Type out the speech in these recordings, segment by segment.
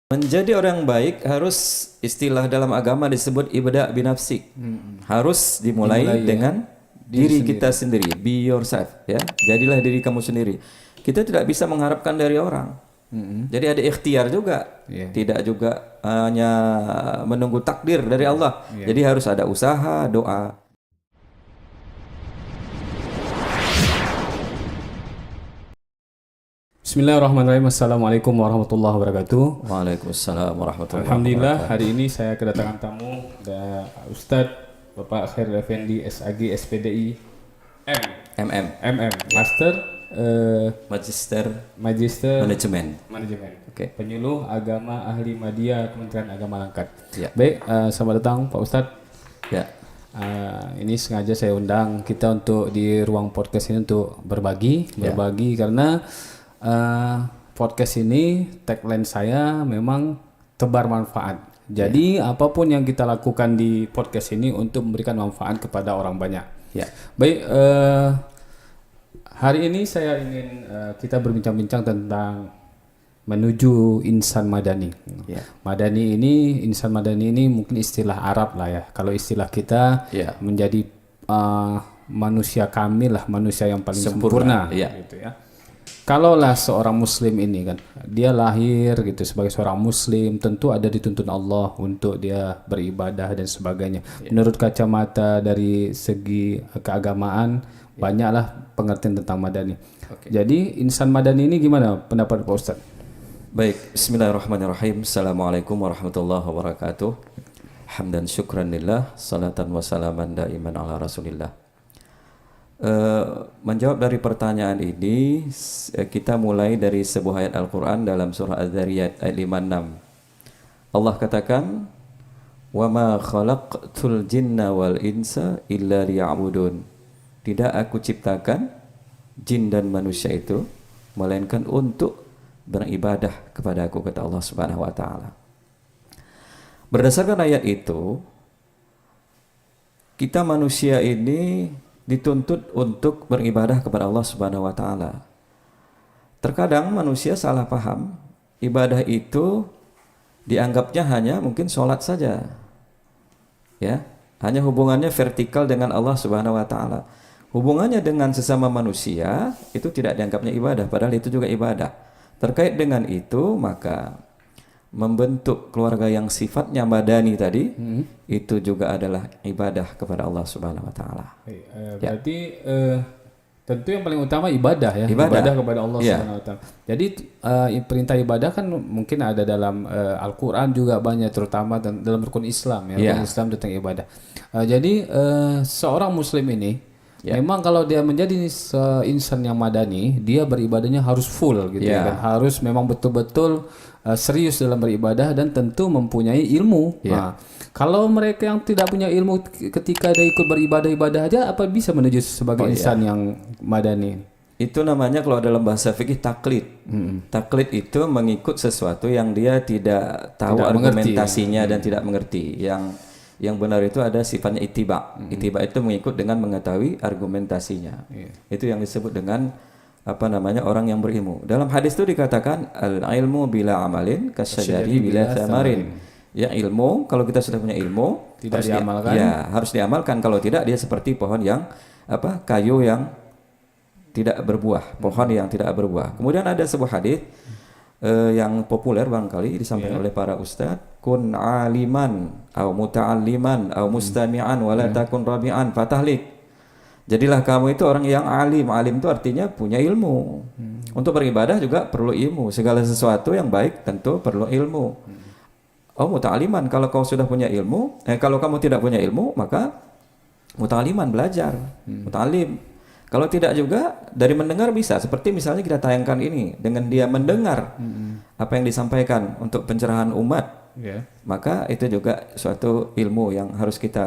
Menjadi orang baik harus istilah dalam agama disebut ibda' binafsik. Harus dimulai dengan diri kita sendiri. Be yourself, ya. Jadilah diri kamu sendiri. Kita tidak bisa mengharapkan dari orang. Jadi ada ikhtiar juga. Tidak juga hanya menunggu takdir dari Allah. Jadi harus ada usaha, doa. Bismillahirrahmanirrahim. Assalamualaikum warahmatullahi wabarakatuh. Waalaikumsalam warahmatullahi Alhamdulillah, wabarakatuh. hari ini saya kedatangan tamu Ustadz Bapak Khairul Effendi SAG SPDI MM Master Magister Manajemen. Oke. Penyuluh Agama Ahli Madya Kementerian Agama Langkat. Ya. Baik, selamat datang Pak Ustadz. Ya. Ini sengaja saya undang kita untuk di ruang podcast ini untuk berbagi karena podcast ini tagline saya memang tebar manfaat. Jadi apapun yang kita lakukan di podcast ini untuk memberikan manfaat kepada orang banyak. Ya. Baik, hari ini saya ingin kita berbincang-bincang tentang menuju insan madani. Insan madani ini mungkin istilah Arab lah ya. Kalau istilah kita menjadi manusia kamil lah, manusia yang paling sempurna gitu ya. Kalaulah seorang muslim ini kan, dia lahir gitu sebagai seorang muslim, tentu ada dituntun Allah untuk dia beribadah dan sebagainya. Menurut kacamata dari segi keagamaan, banyaklah pengertian tentang madani. Jadi insan madani ini gimana pendapat Pak Ustadz? Baik, bismillahirrahmanirrahim. Assalamualaikum warahmatullahi wabarakatuh. Hamdan syukran lillah, salatan wa salaman daiman ala rasulillah. Menjawab dari pertanyaan ini, kita mulai dari sebuah ayat Al-Quran dalam surah Az-Zariyat ayat 56. Allah katakan, "Wa ma khalaqtul jinna wal insa illa liya'budun." Tidak aku ciptakan jin dan manusia itu melainkan untuk beribadah kepada aku, kata Allah Subhanahu wa taala. Berdasarkan ayat itu, kita manusia ini dituntut untuk beribadah kepada Allah Subhanahu wa taala. Terkadang manusia salah paham, ibadah itu dianggapnya hanya mungkin sholat saja. Ya, hanya hubungannya vertikal dengan Allah Subhanahu wa taala. Hubungannya dengan sesama manusia itu tidak dianggapnya ibadah, padahal itu juga ibadah. Terkait dengan itu, maka membentuk keluarga yang sifatnya madani tadi itu juga adalah ibadah kepada Allah Subhanahu wa taala. Berarti tentu yang paling utama ibadah ya, ibadah kepada Allah Subhanahu wa taala. Jadi perintah ibadah kan mungkin ada dalam Al-Qur'an juga banyak, terutama dalam rukun Islam ya, rukun Islam tentang ibadah. Jadi seorang muslim ini memang kalau dia menjadi insan yang madani, dia beribadahnya harus full gitu kan. Harus memang betul-betul serius dalam beribadah dan tentu mempunyai ilmu. Nah, kalau mereka yang tidak punya ilmu ketika dia ikut beribadah-ibadah aja, apa bisa menuju sebagai insan yang madani? Itu namanya kalau dalam bahasa fikih taklid. Taklid itu mengikut sesuatu yang dia tidak tahu argumentasinya dan tidak mengerti. Yang benar itu ada sifatnya ittiba. Ittiba itu mengikut dengan mengetahui argumentasinya. Itu yang disebut dengan orang yang berilmu. Dalam hadis itu dikatakan al-ilmu bila amalin kasyajari bila thamarin. Ya, ilmu, kalau kita sudah punya ilmu tidak diamalkan. Harus diamalkan. Kalau tidak, dia seperti pohon yang kayu yang tidak berbuah, pohon yang tidak berbuah. Kemudian ada sebuah hadis yang populer barangkali disampaikan oleh para ustaz, kun aliman au muta'alliman au mustami'an wala takun rabi'an fatahlik. Jadilah kamu itu orang yang alim. Alim itu artinya punya ilmu. Untuk beribadah juga perlu ilmu. Segala sesuatu yang baik tentu perlu ilmu. Oh, muta'aliman, kalau kau sudah punya ilmu, kalau kamu tidak punya ilmu, maka muta'aliman, belajar. Muta'alim. Kalau tidak juga dari mendengar bisa. Seperti misalnya kita tayangkan ini, dengan dia mendengar apa yang disampaikan untuk pencerahan umat, maka itu juga suatu ilmu yang harus kita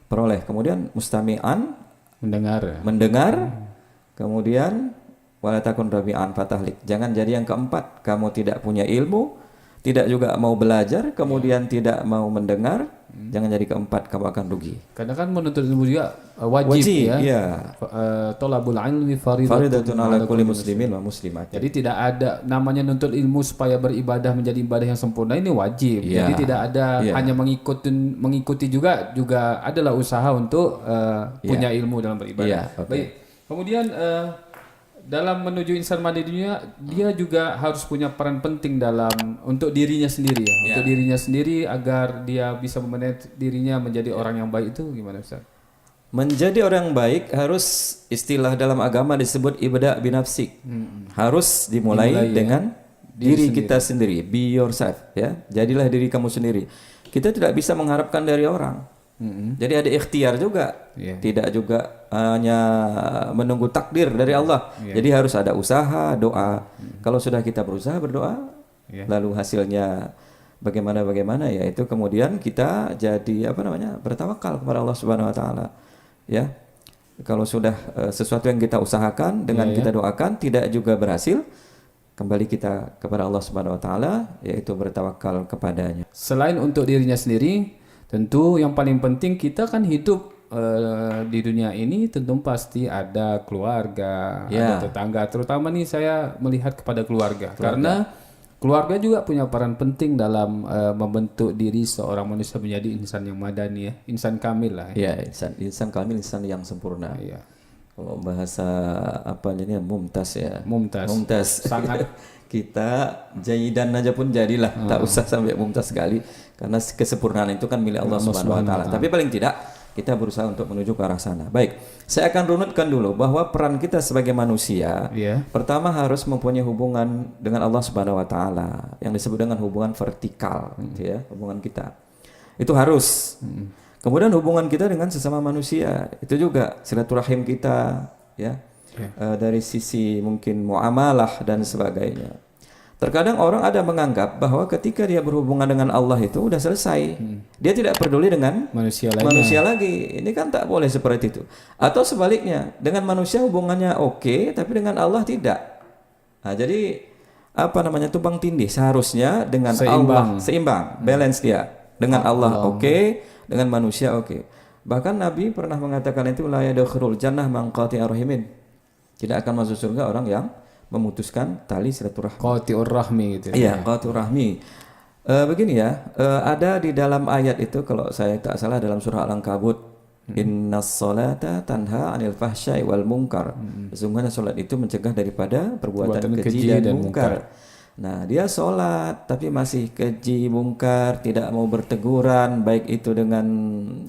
peroleh. Kemudian mustami'an, mendengar. Kemudian wala takun rabi'an fatahlik. Jangan jadi yang keempat, kamu tidak punya ilmu tidak juga mau belajar, kemudian tidak mau mendengar, jangan jadi keempat, kamu akan rugi. Kadang kan menuntut ilmu juga wajib ya. Iya. Thalabul ilmi Faridatun ala kulli muslimin wa muslimat. Jadi tidak ada namanya nuntut ilmu supaya beribadah menjadi ibadah yang sempurna, ini wajib. Iya. Jadi tidak ada hanya mengikuti juga adalah usaha untuk punya ilmu dalam beribadah. Iya, okay. Baik. Kemudian dalam menuju insan madaninya, dia juga harus punya peran penting untuk dirinya sendiri ya. Untuk dirinya sendiri agar dia bisa memanage dirinya menjadi orang yang baik, itu gimana Ustaz? Menjadi orang baik harus, istilah dalam agama disebut ibda' binafsik. Harus dimulai dengan diri kita sendiri. Be yourself ya. Jadilah diri kamu sendiri. Kita tidak bisa mengharapkan dari orang. Jadi ada ikhtiar juga. Tidak juga hanya menunggu takdir dari Allah. Jadi harus ada usaha, doa. Kalau sudah kita berusaha berdoa, lalu hasilnya bagaimana ya, itu kemudian kita jadi bertawakal kepada Allah Subhanahu wa taala. Ya. Kalau sudah sesuatu yang kita usahakan dengan kita doakan tidak juga berhasil, kembali kita kepada Allah Subhanahu wa taala, yaitu bertawakal kepadanya. Selain untuk dirinya sendiri, tentu yang paling penting kita kan hidup di dunia ini, tentu pasti ada keluarga, ada tetangga. Terutama nih saya melihat kepada keluarga. Karena keluarga juga punya peran penting dalam membentuk diri seorang manusia menjadi insan yang madani ya, insan kamil lah. Ya, insan kamil, insan yang sempurna. Ya. Kalau bahasa mumtaz ya. Mumtaz. Sangat kita jayidan aja pun jadilah, tak usah sampai mumtaz sekali, karena kesempurnaan itu kan milik Allah Subhanahu wa taala. Tapi paling tidak kita berusaha untuk menuju ke arah sana. Baik, saya akan runutkan dulu bahwa peran kita sebagai manusia, pertama harus mempunyai hubungan dengan Allah Subhanahu wa taala yang disebut dengan hubungan vertikal, gitu ya, hubungan kita. Itu harus. Kemudian hubungan kita dengan sesama manusia, itu juga silaturahim kita, ya. Dari sisi mungkin muamalah dan sebagainya. Terkadang orang ada menganggap bahwa ketika dia berhubungan dengan Allah itu udah selesai. Dia tidak peduli dengan manusia lagi. Ini kan tak boleh seperti itu. Atau sebaliknya, dengan manusia hubungannya oke, tapi dengan Allah tidak. Nah, jadi tumpang tindih. Seharusnya dengan Allah seimbang, balance dia. Dengan Allah oke, dengan manusia oke. Bahkan Nabi pernah mengatakan itu, la yadkhulul jannah man qati'a rahimin. Tidak akan masuk surga orang yang memutuskan tali silaturahmi. Qati'ur rahmi gitu. Iya, qati'ur rahmi. Begini ya, ada di dalam ayat itu, kalau saya tak salah dalam surah Al-Ankabut, innas sholata tanha 'anil fahsya'i wal munkar. Sesungguhnya salat itu mencegah daripada perbuatan keji dan munkar. Nah, dia sholat tapi masih keji mungkar, tidak mau berteguran, baik itu dengan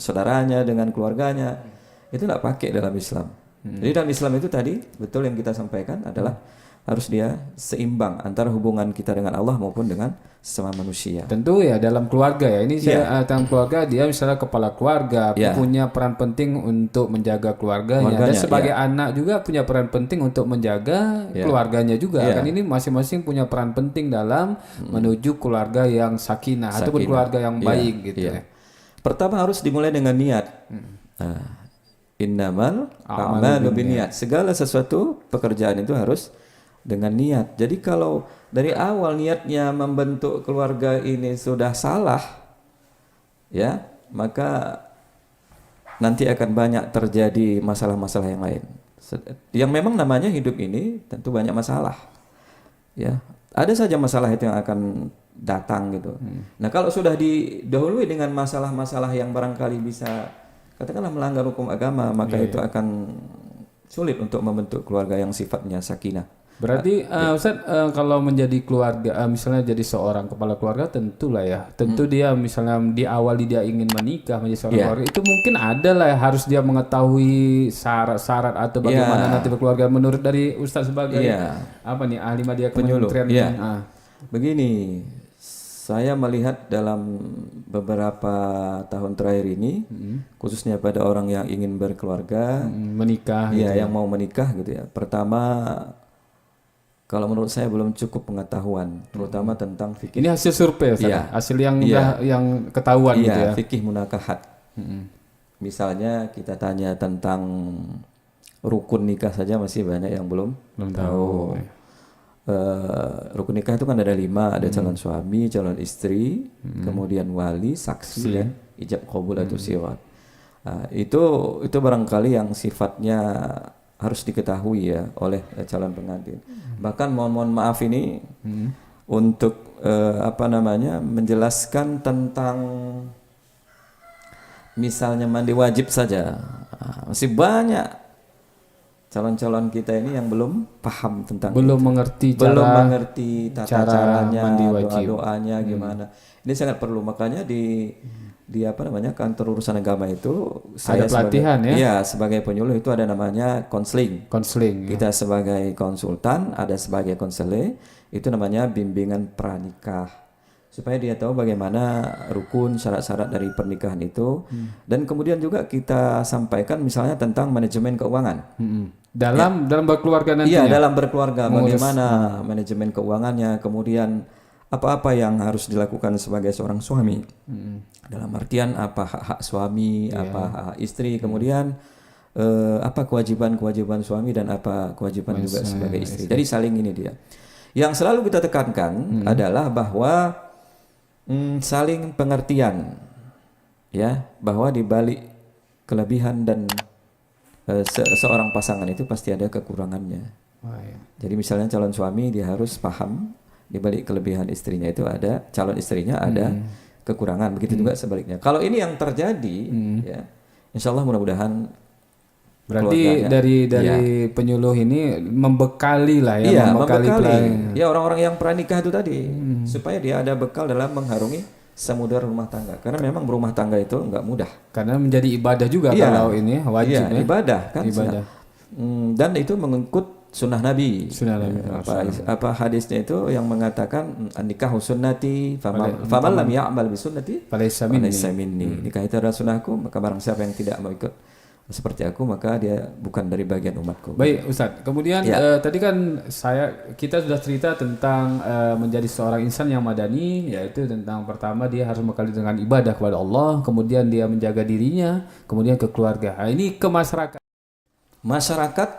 saudaranya, dengan keluarganya, itu tidak pakai dalam Islam. Jadi dalam Islam itu tadi betul yang kita sampaikan adalah harus dia seimbang antara hubungan kita dengan Allah maupun dengan sesama manusia. Tentu ya dalam keluarga ya. Ini saya dalam keluarga, dia misalnya kepala keluarga punya peran penting untuk menjaga keluarganya. Dan sebagai anak juga punya peran penting untuk menjaga keluarganya juga. Kan ini masing-masing punya peran penting dalam menuju keluarga yang sakinah ataupun keluarga yang baik gitu ya. Pertama harus dimulai dengan niat. Innamal a'malu binniyat. Segala sesuatu pekerjaan itu harus dengan niat. Jadi kalau dari awal niatnya membentuk keluarga ini sudah salah, ya, maka nanti akan banyak terjadi masalah-masalah yang lain. Yang memang namanya hidup ini tentu banyak masalah. Ya, ada saja masalah itu yang akan datang gitu. Nah, kalau sudah didahului dengan masalah-masalah yang barangkali bisa katakanlah melanggar hukum agama, maka itu akan sulit untuk membentuk keluarga yang sifatnya sakinah. Berarti Ustaz, kalau menjadi keluarga, misalnya jadi seorang kepala keluarga, tentulah ya, tentu dia misalnya di awal dia ingin menikah menjadi seorang keluarga, itu mungkin ada lah ya, harus dia mengetahui syarat-syarat atau bagaimana nanti berkeluarga menurut dari Ustaz sebagai ahli media kementerian. Begini, saya melihat dalam beberapa tahun terakhir ini, khususnya pada orang yang ingin berkeluarga, menikah, yang mau menikah gitu ya. Pertama, kalau menurut saya belum cukup pengetahuan, terutama tentang fikih. Ini hasil survei, hasil yang yang ketahuan gitu ya. Fikih munakahat. Misalnya kita tanya tentang rukun nikah saja masih banyak yang belum tahu. rukun nikah itu kan ada 5, ada calon suami, calon istri, kemudian wali, saksi, dan ijab qabul atau siwat. Itu barangkali yang sifatnya harus diketahui ya oleh calon pengantin. Bahkan mohon maaf ini untuk menjelaskan tentang misalnya mandi wajib saja, masih banyak calon-calon kita ini yang belum paham tentang mengerti tata caranya, doa-doanya gimana. Ini sangat perlu, makanya di kantor urusan agama itu ada pelatihan sebagai penyuluh itu ada namanya konseling. Kita sebagai konsultan, ada sebagai konselor, itu namanya bimbingan pranikah. Supaya dia tahu bagaimana rukun, syarat-syarat dari pernikahan itu. Dan kemudian juga kita sampaikan misalnya tentang manajemen keuangan. Dalam berkeluarga nantinya. Iya, dalam berkeluarga bagaimana manajemen keuangannya, kemudian apa-apa yang harus dilakukan sebagai seorang suami. Dalam artian apa hak-hak suami, apa hak istri, kemudian apa kewajiban suami dan apa kewajiban juga sebagai istri. Jadi saling ini dia. Yang selalu kita tekankan adalah bahwa saling pengertian, ya, bahwa di balik kelebihan dan seorang pasangan itu pasti ada kekurangannya. Jadi misalnya calon suami dia harus paham di balik kelebihan istrinya itu ada, calon istrinya ada kekurangan. Begitu juga sebaliknya. Kalau ini yang terjadi, ya, insya Allah mudah-mudahan. Berarti dari penyuluh ini membekali lah ya, iya, membekali ya orang-orang yang pranikah itu tadi, supaya dia ada bekal dalam mengharungi samudera rumah tangga. Karena memang berumah tangga itu enggak mudah. Karena menjadi ibadah juga kalau ini wajib ya. Ibadah kan. Ibadah. Dan itu mengikut sunnah Nabi. Apa hadisnya itu yang mengatakan nikahu sunnati faman lam ya'mal bi sunnati falaysa minni. Nikah itu adalah sunnahku, maka barang siapa yang tidak mau ikut seperti aku maka dia bukan dari bagian umatku. Baik Ustadz, kemudian tadi kan kita sudah cerita tentang menjadi seorang insan yang madani, yaitu tentang pertama dia harus bekali dengan ibadah kepada Allah, kemudian dia menjaga dirinya, kemudian ke keluarga. Ini ke masyarakat. Masyarakat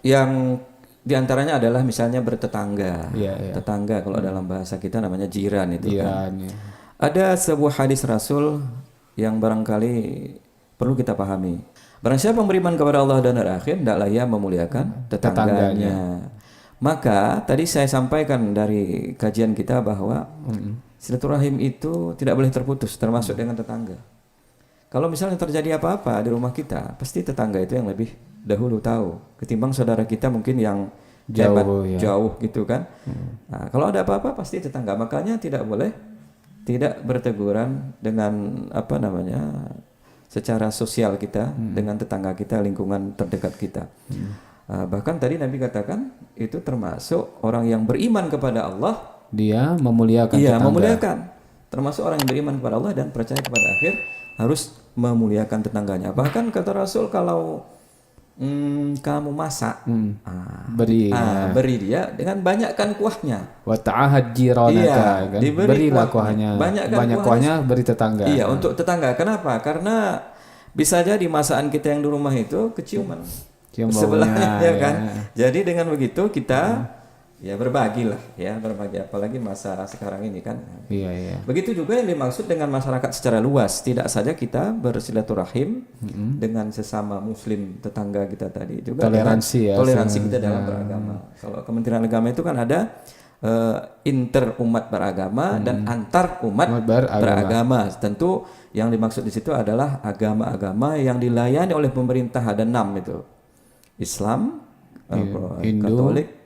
yang diantaranya adalah misalnya bertetangga. Tetangga kalau dalam bahasa kita namanya jiran itu kan. Ada sebuah hadis Rasul yang barangkali perlu kita pahami. Barang siapa beriman kepada Allah dan hari akhir, hendaklah ia memuliakan tetangganya. Maka tadi saya sampaikan dari kajian kita bahwa silaturahim itu tidak boleh terputus, termasuk dengan tetangga. Kalau misalnya terjadi apa-apa di rumah kita, pasti tetangga itu yang lebih dahulu tahu ketimbang saudara kita mungkin yang jauh gitu kan. Nah, kalau ada apa-apa pasti tetangga. Makanya tidak boleh tidak berteguran dengan secara sosial kita dengan tetangga kita, lingkungan terdekat kita. Bahkan tadi Nabi katakan itu termasuk orang yang beriman kepada Allah, dia memuliakan tetangga. Iya, memuliakan. Termasuk orang yang beriman kepada Allah dan percaya kepada akhir harus memuliakan tetangganya. Bahkan kata Rasul kalau kamu masak, beri dia dengan banyakkan kuahnya. Wa ta'ahad jiranaka, kan? Berilah kuahnya. Banyak kuahnya beri tetangga. Iya, untuk tetangga. Kenapa? Karena bisa jadi masakan kita yang di rumah itu keciuman sebelahnya, ya kan. Jadi dengan begitu kita berbagi apalagi masa sekarang ini kan. Begitu juga yang dimaksud dengan masyarakat secara luas, tidak saja kita bersilaturahim dengan sesama muslim tetangga kita tadi, juga toleransi kita dalam beragama. Kalau Kementerian Agama itu kan ada inter umat beragama dan antar umat beragama. Tentu yang dimaksud di situ adalah agama-agama yang dilayani oleh pemerintah, ada 6 itu. Islam, Katolik,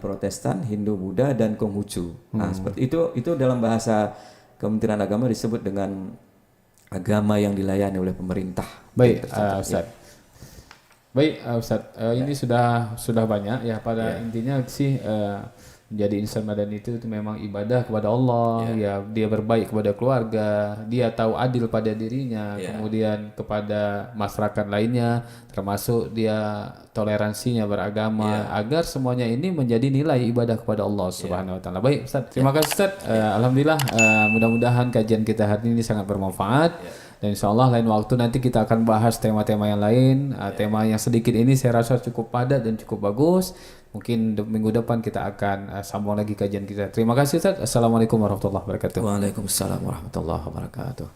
Protestan, Hindu, Buddha, dan Konghucu. Nah, seperti itu dalam bahasa Kementerian Agama disebut dengan agama yang dilayani oleh pemerintah. Baik, Ustaz. Ini sudah banyak ya. Pada intinya sih menjadi insan madani itu memang ibadah kepada Allah, dia berbaik kepada keluarga, dia tahu adil pada dirinya, kemudian kepada masyarakat lainnya, termasuk dia toleransinya beragama, agar semuanya ini menjadi nilai ibadah kepada Allah Subhanahu wa taala. Baik, Ustaz. Terima kasih Ustaz. Alhamdulillah, mudah-mudahan kajian kita hari ini sangat bermanfaat. Dan insya Allah lain waktu nanti kita akan bahas tema-tema yang lain. Tema yang sedikit ini saya rasa cukup padat dan cukup bagus. Mungkin minggu depan kita akan sambung lagi kajian kita. Terima kasih Ustaz. Assalamualaikum warahmatullahi wabarakatuh. Waalaikumsalam warahmatullahi wabarakatuh.